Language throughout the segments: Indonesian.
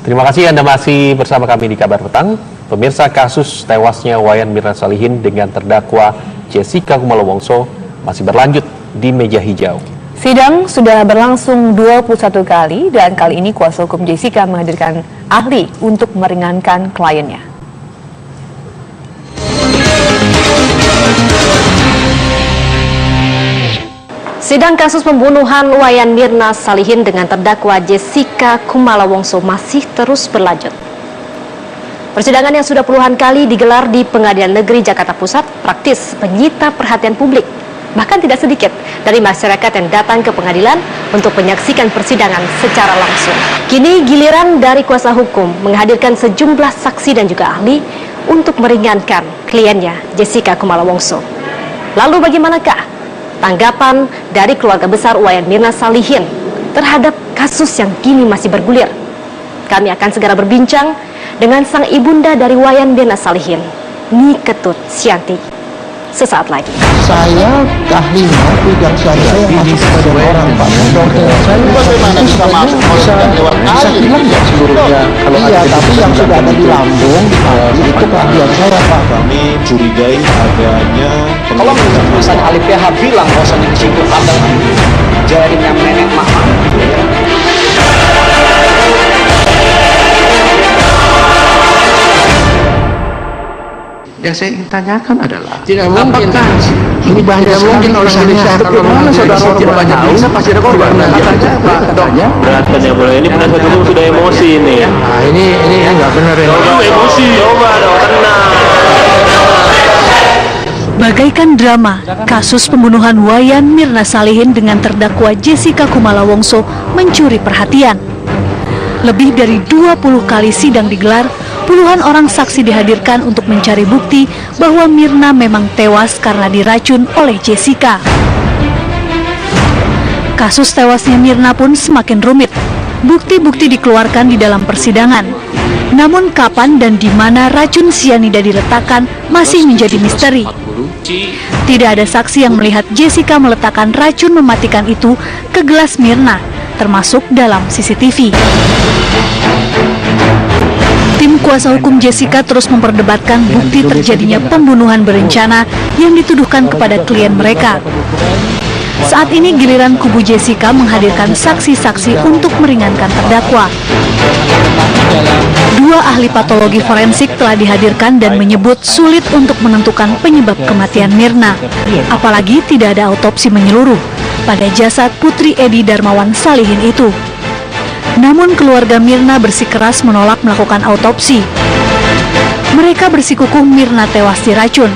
Terima kasih Anda masih bersama kami di Kabar Petang. Pemirsa, kasus tewasnya Wayan Mirna Salihin dengan terdakwa Jessica Kumala Wongso masih berlanjut di meja hijau. Sidang sudah berlangsung 21 kali dan kali ini kuasa hukum Jessica menghadirkan ahli untuk meringankan kliennya. Sidang kasus pembunuhan Wayan Mirna Salihin dengan terdakwa Jessica Kumala Wongso masih terus berlanjut. Persidangan yang sudah puluhan kali digelar di Pengadilan Negeri Jakarta Pusat praktis menyita perhatian publik. Bahkan tidak sedikit dari masyarakat yang datang ke pengadilan untuk menyaksikan persidangan secara langsung. Kini giliran dari kuasa hukum menghadirkan sejumlah saksi dan juga ahli untuk meringankan kliennya Jessica Kumala Wongso. Lalu bagaimanakah tanggapan dari keluarga besar Wayan Mirna Salihin terhadap kasus yang kini masih bergulir? Kami akan segera berbincang dengan sang ibunda dari Wayan Mirna Salihin, Nyi Ketut Sianti. Sesaat lagi. Saya ahlinya tidak saya masuk pada orang Pak. Saya bagaimana bisa masuk bisa bilang ya seluruhnya. Iya, tapi yang sudah ada di lambung itu keahlian saya Pak. Kami curigai adanya. Kalau misalnya ahli PH bilang bahwasanya di situ ada jaringan nenek mama. Yang saya ingin tanyakan adalah Tidak mungkin. ini banyak mungkin orang Indonesia Bagaimana saudara tidak banyak bisa pasti ada korban. katanya Beratkan ya boleh. Ini penasihat hukum sudah emosi ini. nah ini nggak benar ya. Emosi. Coba dong, tenang. Bagaikan drama, kasus pembunuhan Wayan Mirna Salihin dengan terdakwa Jessica Kumala Wongso mencuri perhatian. Lebih dari 20 kali sidang digelar, puluhan orang saksi dihadirkan untuk mencari bukti bahwa Mirna memang tewas karena diracun oleh Jessica. Kasus tewasnya Mirna pun semakin rumit. Bukti-bukti dikeluarkan di dalam persidangan. Namun kapan dan di mana racun sianida diletakkan masih menjadi misteri. Tidak ada saksi yang melihat Jessica meletakkan racun mematikan itu ke gelas Mirna, termasuk dalam CCTV. Tim kuasa hukum Jessica terus memperdebatkan bukti terjadinya pembunuhan berencana yang dituduhkan kepada klien mereka. Saat ini giliran kubu Jessica menghadirkan saksi-saksi untuk meringankan terdakwa. Dua ahli patologi forensik telah dihadirkan dan menyebut sulit untuk menentukan penyebab kematian Mirna, apalagi tidak ada autopsi menyeluruh pada jasad Putri Edi Darmawan Salihin itu. Namun keluarga Mirna bersikeras menolak melakukan autopsi. Mereka bersikukuh Mirna tewas diracun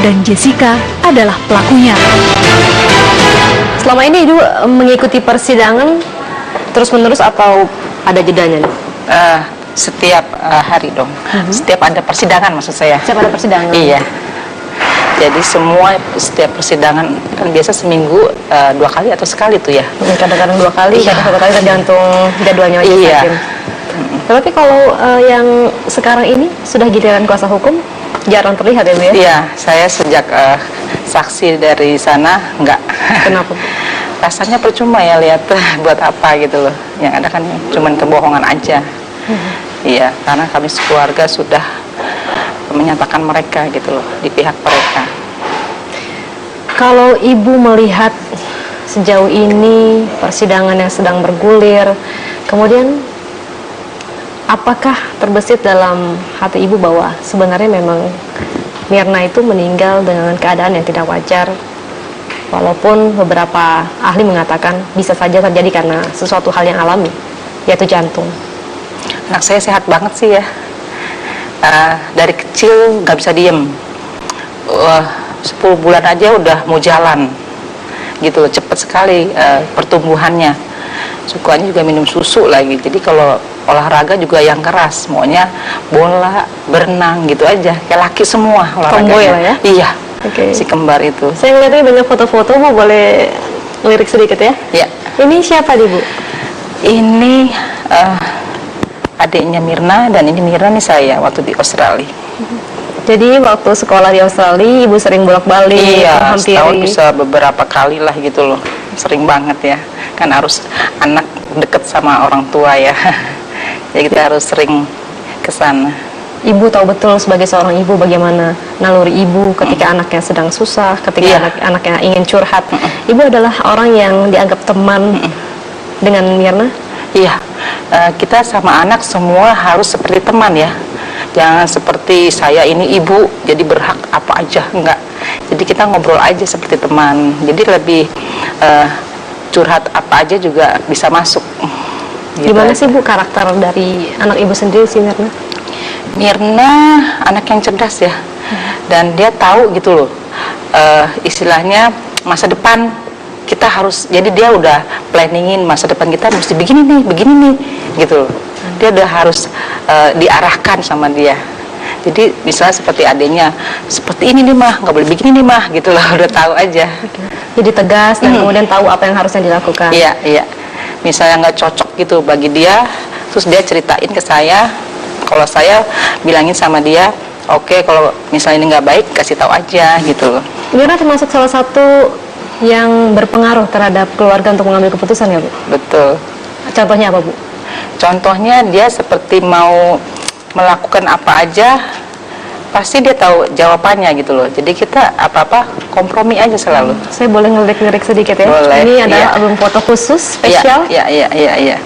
dan Jessica adalah pelakunya. Selama ini Ibu mengikuti persidangan terus-menerus atau ada jedanya nih? Setiap hari dong. Setiap ada persidangan maksud saya. Setiap ada persidangan? Iya. Jadi setiap persidangan kan biasa seminggu 2 kali atau sekali tuh ya. Kadang-kadang 2 kali, kadang 1 kali tergantung jadwalnya majelis hakim. Tapi kalau yang sekarang ini sudah giliran kuasa hukum, jarang terlihat ya Bu ya? Iya, saya sejak saksi dari sana enggak. Kenapa? Rasanya percuma ya lihat buat apa gitu loh. Yang ada kan cuman kebohongan aja. Iya, karena kami sekeluarga sudah menyatakan mereka gitu loh di pihak mereka. Kalau Ibu melihat sejauh ini persidangan yang sedang bergulir, kemudian apakah terbesit dalam hati Ibu bahwa sebenarnya memang Mirna itu meninggal dengan keadaan yang tidak wajar, walaupun beberapa ahli mengatakan bisa saja terjadi karena sesuatu hal yang alami, yaitu jantung? Anak saya sehat banget sih ya. Dari kecil nggak bisa diem. 10 bulan aja udah mau jalan gitu loh, cepet sekali pertumbuhannya. Sukanya juga minum susu lagi. Jadi kalau olahraga juga yang keras, maunya bola, berenang gitu aja. Kayak laki semua olahraganya. Tomboy lah ya? Iya. Okay. Si kembar itu. Saya ngeliatnya banyak foto-foto, Bu, boleh lirik sedikit ya? Ya. Ini siapa nih Bu? Ini adiknya Mirna dan ini Mirna nih saya waktu di Australia. Jadi waktu sekolah di Australia, Ibu sering bolak-balik? Iya, setahun bisa beberapa kali lah gitu loh. Sering banget ya. Kan harus anak deket sama orang tua ya. Jadi kita harus sering ke sana. Ibu tahu betul sebagai seorang ibu bagaimana naluri ibu ketika anaknya sedang susah, ketika anaknya ingin curhat. Ibu adalah orang yang dianggap teman dengan Mirna? Iya, kita sama anak semua harus seperti teman ya. Jangan seperti saya ini ibu, jadi berhak apa aja, enggak. Jadi kita ngobrol aja seperti teman. Jadi lebih curhat apa aja juga bisa masuk. Gitu. Gimana sih Bu karakter dari anak ibu sendiri sih Mirna? Mirna anak yang cerdas ya, dan dia tahu gitu loh, istilahnya masa depan kita harus, jadi dia udah planningin masa depan kita mesti begini nih, gitu loh. Dia udah harus diarahkan sama dia. Jadi misalnya seperti adanya, seperti ini nih mah, nggak boleh begini nih mah, gitu loh, udah tahu aja. Jadi tegas dan kemudian tahu apa yang harusnya dilakukan. Iya. Misalnya nggak cocok gitu bagi dia, terus dia ceritain ke saya. Kalau saya bilangin sama dia, oke, kalau misalnya ini nggak baik, kasih tahu aja gitu loh. Mirna termasuk salah satu yang berpengaruh terhadap keluarga untuk mengambil keputusan ya Bu? Betul. Contohnya apa Bu? Contohnya dia seperti mau melakukan apa aja, pasti dia tahu jawabannya gitu loh. Jadi kita apa-apa kompromi aja selalu. Saya boleh ngelirik sedikit ya? Boleh. Ini adalah album foto khusus spesial. Iya.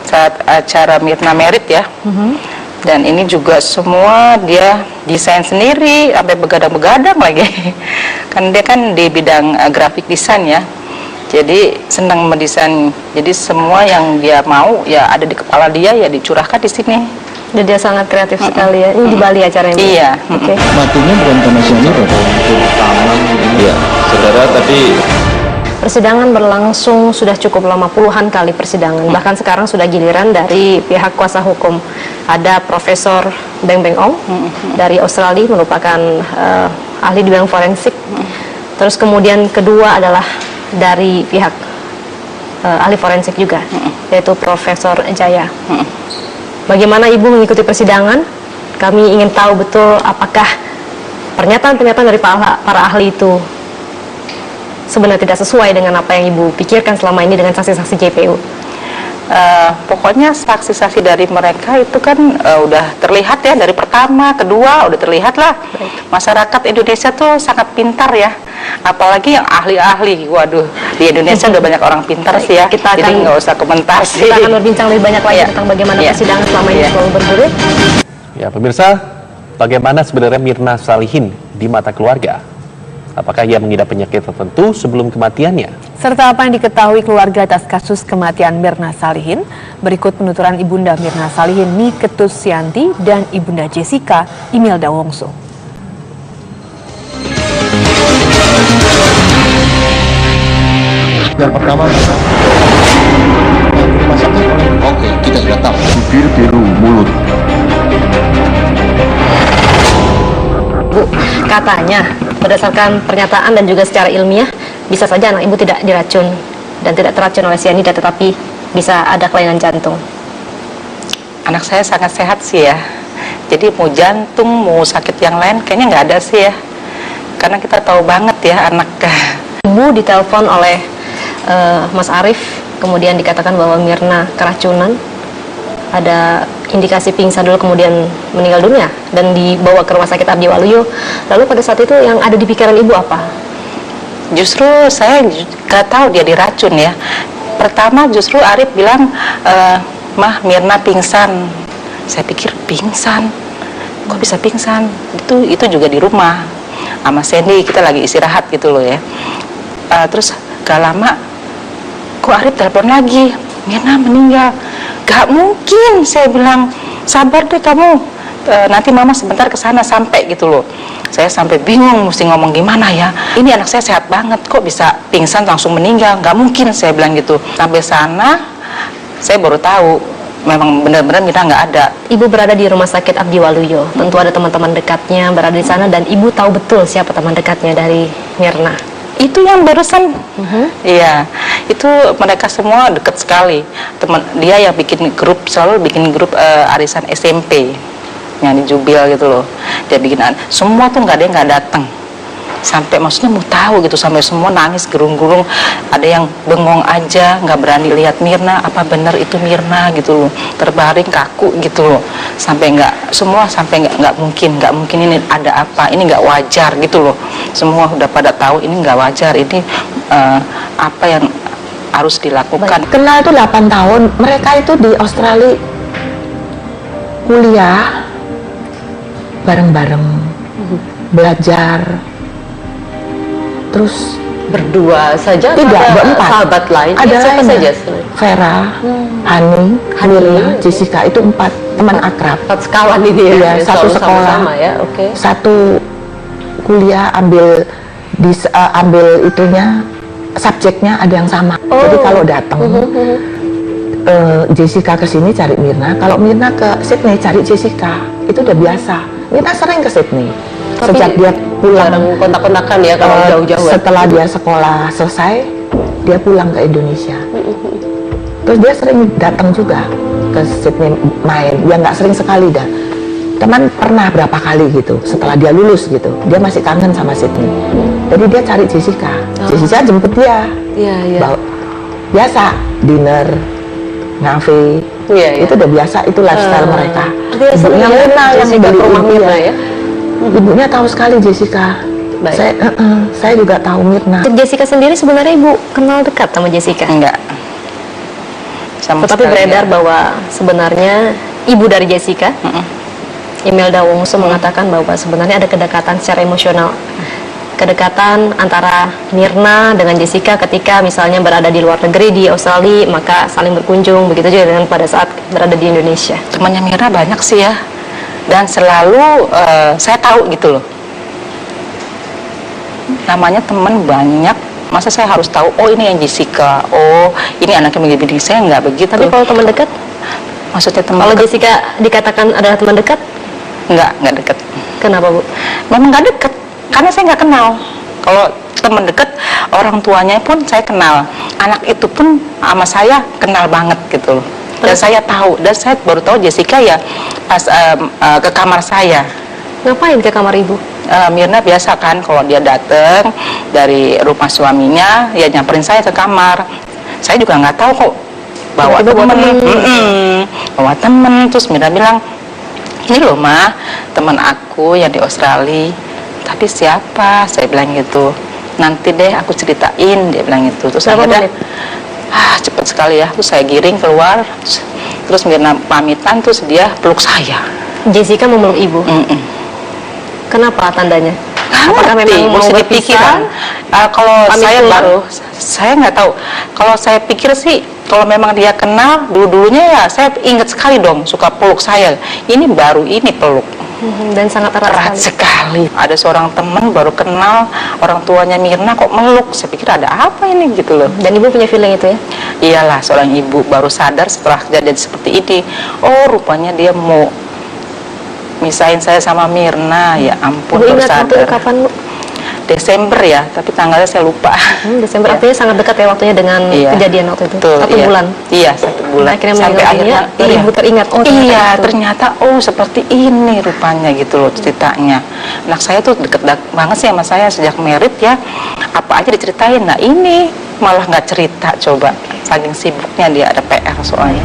Saat acara Mirna Merit ya. Dan ini juga semua dia desain sendiri, sampai begadang-begadang lagi. Kan dia kan di bidang grafik desain ya. Jadi senang mendesain. Jadi semua yang dia mau ya ada di kepala dia, ya dicurahkan di sini. Dan dia sangat kreatif sekali ya. Ini di Bali acaranya. Iya. Oke. Matinya bukan karena cyanida. Iya, saudara tadi Persidangan berlangsung sudah cukup lama, puluhan kali persidangan. Bahkan sekarang sudah giliran dari pihak kuasa hukum. Ada Profesor Beng Beng Ong dari Australia, merupakan ahli di bidang forensik. Terus kemudian kedua adalah dari pihak ahli forensik juga, yaitu Profesor Jaya. Bagaimana Ibu mengikuti persidangan? Kami ingin tahu betul apakah pernyataan-pernyataan dari para ahli itu sebenarnya tidak sesuai dengan apa yang Ibu pikirkan selama ini dengan saksi-saksi JPU. Pokoknya saksi-saksi dari mereka itu kan udah terlihat ya, dari pertama, kedua udah terlihat lah. Masyarakat Indonesia tuh sangat pintar ya, apalagi yang ahli-ahli. Waduh, di Indonesia udah banyak orang pintar sih ya. Jadi nggak usah komentar sih. Kita akan berbincang lebih banyak lagi tentang bagaimana persidangan selama ini selalu bergulir. Ya pemirsa, bagaimana sebenarnya Mirna Salihin di mata keluarga? Apakah ia mengidap penyakit tertentu sebelum kematiannya? Serta apa yang diketahui keluarga atas kasus kematian Mirna Salihin? Berikut penuturan Ibunda Mirna Salihin Niketus Sianti dan Ibunda Jessica Imelda Wongso. Yang pertama, oke, kita sudah tahu. Bibir biru, mulut. Bu, katanya berdasarkan pernyataan dan juga secara ilmiah, bisa saja anak Ibu tidak diracun dan tidak teracun oleh cyanida, tetapi bisa ada kelainan jantung. Anak saya sangat sehat sih ya. Jadi mau jantung, mau sakit yang lain kayaknya nggak ada sih ya. Karena kita tahu banget ya anak. Ibu ditelepon oleh Mas Arief, kemudian dikatakan bahwa Mirna keracunan. Ada indikasi pingsan dulu, kemudian meninggal dunia dan dibawa ke rumah sakit Abdi Waluyo. Lalu pada saat itu yang ada di pikiran Ibu apa? Justru saya nggak tahu dia diracun ya. Pertama justru Arief bilang, Mah Mirna pingsan. Saya pikir pingsan, kok bisa pingsan? Itu juga di rumah sama Sandy, kita lagi istirahat gitu loh ya. Terus gak lama kok Arief telepon lagi, Mirna meninggal. Gak mungkin, saya bilang, sabar deh kamu, nanti mama sebentar ke sana sampai gitu loh. Saya sampai bingung mesti ngomong gimana ya. Ini anak saya sehat banget, kok bisa pingsan langsung meninggal? Gak mungkin, saya bilang gitu. Sampai sana saya baru tahu memang benar-benar Mirna nggak ada. Ibu berada di rumah sakit Abdi Waluyo, tentu ada teman-teman dekatnya berada di sana, dan Ibu tahu betul siapa teman dekatnya dari Mirna. Itu yang barusan, iya, itu mereka semua dekat sekali. Teman dia yang bikin grup, selalu bikin grup arisan SMP, yang di Jubil gitu loh. Dia bikin, semua tuh nggak ada yang nggak datang. sampai maksudnya mau tahu gitu, sampai semua nangis gerung-gerung, ada yang bengong aja nggak berani lihat Mirna, apa bener itu Mirna gitu loh, terbaring kaku gitu loh, sampai nggak mungkin ini ada apa, ini nggak wajar gitu loh, semua udah pada tahu ini nggak wajar, ini apa yang harus dilakukan. Kenal itu 8 tahun, mereka itu di Australia kuliah bareng-bareng, belajar, terus Berdua saja? tidak, berempat. Sahabat lain? Ada siapa lainnya. saja? Vera, Hani, Mirna, Jessica, itu 4 teman akrab. 4 sekawan ini ya? Iya, satu selalu sekolah, sama-sama ya, oke. satu kuliah, ambil itunya, subjeknya ada yang sama. Jadi kalau datang Jessica ke sini cari Mirna, kalau Mirna ke Sydney cari Jessica, itu udah biasa. Mirna sering ke Sydney. Tapi sejak dia pulang, kontak-kontakan ya kalau jauh-jauh. setelah dia sekolah selesai, dia pulang ke Indonesia. Terus dia sering datang juga ke Sydney main. Ya nggak sering sekali dah. Teman pernah berapa kali gitu. Setelah dia lulus gitu, dia masih kangen sama Sydney. Jadi dia cari Jessica. Jessica jemput dia. Iya. Biasa dinner, ngafe. Itu udah biasa, itu lifestyle mereka. Ibunya Mirna yang beli rumah Mirna ya. Ibunya tahu sekali Jessica. Baik. Saya juga tahu Mirna. Jessica sendiri sebenarnya Ibu kenal dekat sama Jessica? Enggak. Tetapi beredar bahwa sebenarnya ibu dari Jessica, Imelda Wongso, mengatakan bahwa sebenarnya ada kedekatan secara emosional. Kedekatan antara Mirna dengan Jessica ketika misalnya berada di luar negeri, di Australia, maka saling berkunjung, begitu juga dengan pada saat berada di Indonesia. Temannya Mirna banyak sih ya, dan selalu saya tahu gitu loh, namanya teman banyak, masa saya harus tahu, oh ini yang Jessica, oh ini anaknya begini, saya nggak begitu. Tapi kalau teman dekat? Maksudnya teman kalau dekat? Jessica dikatakan adalah teman dekat? Nggak dekat. Kenapa Bu? Memang nggak dekat, karena saya nggak kenal. Kalau teman dekat, orang tuanya pun saya kenal, anak itu pun sama saya kenal banget gitu loh. Dan saya tahu, dan saya baru tahu Jessica ya pas ke kamar saya. Ngapain ke kamar Ibu? Mirna biasa kan kalau dia datang dari rumah suaminya ya nyamperin saya ke kamar. Saya juga nggak tahu kok bawa temen. Terus Mirna bilang, ini loh Ma, teman aku yang di Australia. Tapi siapa? Saya bilang gitu. Nanti deh aku ceritain, dia bilang gitu. Terus akhirnya cepet sekali ya. Terus saya giring keluar. Terus Mirna pamitan, terus dia peluk saya. Jessica memeluk Ibu? Kenapa tandanya? Apakah memang mau berpisah? Kalau saya nggak tahu. Kalau saya pikir sih, kalau memang dia kenal dulunya ya, saya ingat sekali dong suka peluk saya. Ini baru ini peluk. Dan sangat erat sekali. Ada seorang teman baru kenal orang tuanya Mirna kok meluk. Saya pikir ada apa ini gitu loh. Dan Ibu punya feeling itu ya? Iyalah, seorang ibu baru sadar setelah kejadian seperti ini. Oh rupanya dia mau misahin saya sama Mirna, ya ampun. Ibu ingat sadar. waktu kapan Bu? Desember ya, tapi tanggalnya saya lupa. Desember artinya sangat dekat ya waktunya dengan kejadian waktu itu. Betul, 1 bulan. Iya, 1 bulan. Akhirnya sampai akhirnya Ibu teringat. Oh ternyata seperti ini rupanya gitu loh ceritanya. Anak saya tuh deket banget sih sama saya sejak merit ya. Apa aja diceritain. Nah ini malah nggak cerita, coba. Saking sibuknya dia, ada PR soalnya.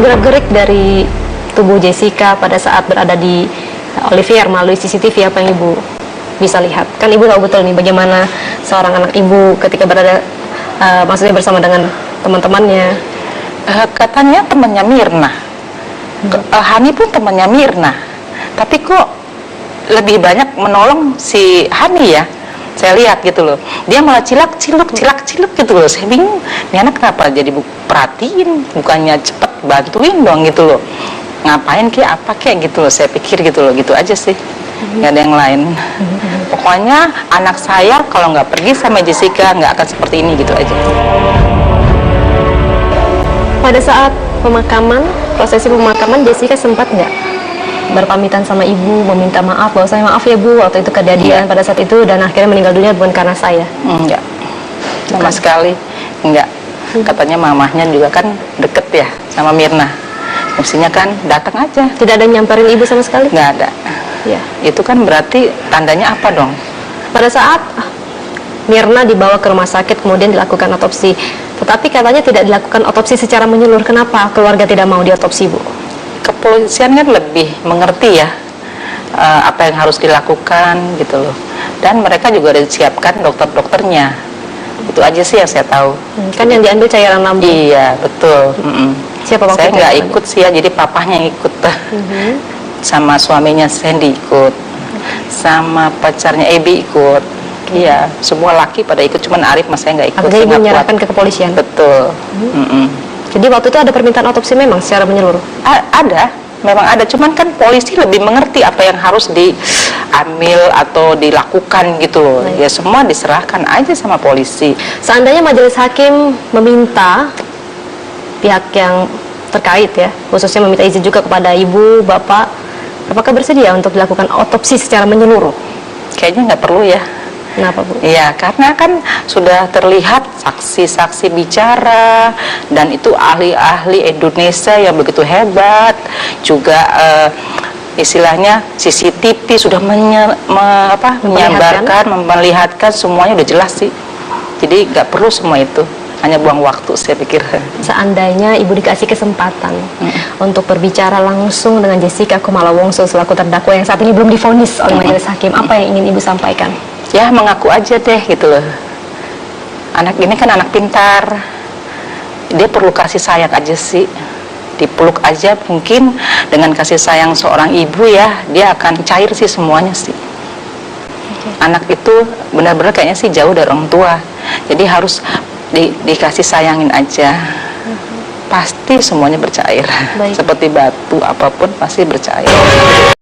Gerak-gerik dari tubuh Jessica pada saat berada di Olivier melalui CCTV, apa yang Ibu bisa lihat? Kan Ibu tahu betul nih bagaimana seorang anak Ibu ketika berada maksudnya bersama dengan teman-temannya. Katanya temannya Mirna. Hani pun temannya Mirna. Tapi kok lebih banyak menolong si Hani ya? Saya lihat gitu loh. Dia malah cilak-ciluk gitu loh. Saya bingung. Ini anak kenapa jadi perhatiin? Bukannya cepet bantuin dong gitu loh. Ngapain apa gitu loh, saya pikir gitu loh, gitu aja sih, nggak ada yang lain. Pokoknya anak saya kalau nggak pergi sama Jessica nggak akan seperti ini, gitu aja. Pada saat pemakaman, prosesi pemakaman, Jessica sempat nggak berpamitan sama Ibu, meminta maaf bahwa saya maaf ya Bu waktu itu kejadian pada saat itu dan akhirnya meninggal dunia bukan karena saya? Enggak, sama sekali enggak. Katanya mamahnya juga kan deket ya sama Mirna. Mestinya kan datang aja. Tidak ada nyamperin ibu sama sekali? Nggak ada. Ya. Itu kan berarti tandanya apa dong? Pada saat Mirna dibawa ke rumah sakit kemudian dilakukan otopsi, tetapi katanya tidak dilakukan otopsi secara menyeluruh. Kenapa keluarga tidak mau diotopsi, Bu? Kepolisian kan lebih mengerti ya apa yang harus dilakukan gitu loh. Dan mereka juga udah disiapkan dokter-dokternya. Itu aja sih yang saya tahu. Kan yang diambil cairan lambung. Iya, betul. Siapa waktu saya itu nggak yang ikut sih ya, jadi papahnya yang ikut. Sama suaminya Sandy ikut. Sama pacarnya Ebi ikut. Iya, semua laki pada ikut, cuman Arif mas saya nggak ikut. Artinya ibu menyerahkan ke kepolisian? Betul. Jadi waktu itu ada permintaan otopsi memang secara menyeluruh? Ada, memang ada. Cuman kan polisi lebih mengerti apa yang harus diambil atau dilakukan gitu loh. Ya semua diserahkan aja sama polisi. Seandainya majelis hakim meminta pihak yang terkait ya, khususnya meminta izin juga kepada ibu, bapak, apakah bersedia untuk dilakukan otopsi secara menyeluruh? Kayaknya nggak perlu ya. Kenapa, Bu? Iya, karena kan sudah terlihat saksi-saksi bicara dan itu ahli-ahli Indonesia yang begitu hebat. Juga istilahnya CCTV sudah menyabarkan, memperlihatkan semuanya udah jelas sih. Jadi nggak perlu semua itu, hanya buang waktu saya pikir. Seandainya ibu dikasih kesempatan untuk berbicara langsung dengan Jessica Kumala Wongso selaku terdakwa yang saat ini belum divonis oleh majelis hakim, apa yang ingin ibu sampaikan? Ya mengaku aja deh gitu loh. Anak ini kan anak pintar, dia perlu kasih sayang aja sih, dipeluk aja mungkin dengan kasih sayang seorang ibu ya, dia akan cair sih semuanya sih. Anak itu benar-benar kayaknya sih jauh dari orang tua, jadi harus dikasih sayangin aja, pasti semuanya bercair. Seperti batu apapun pasti bercair.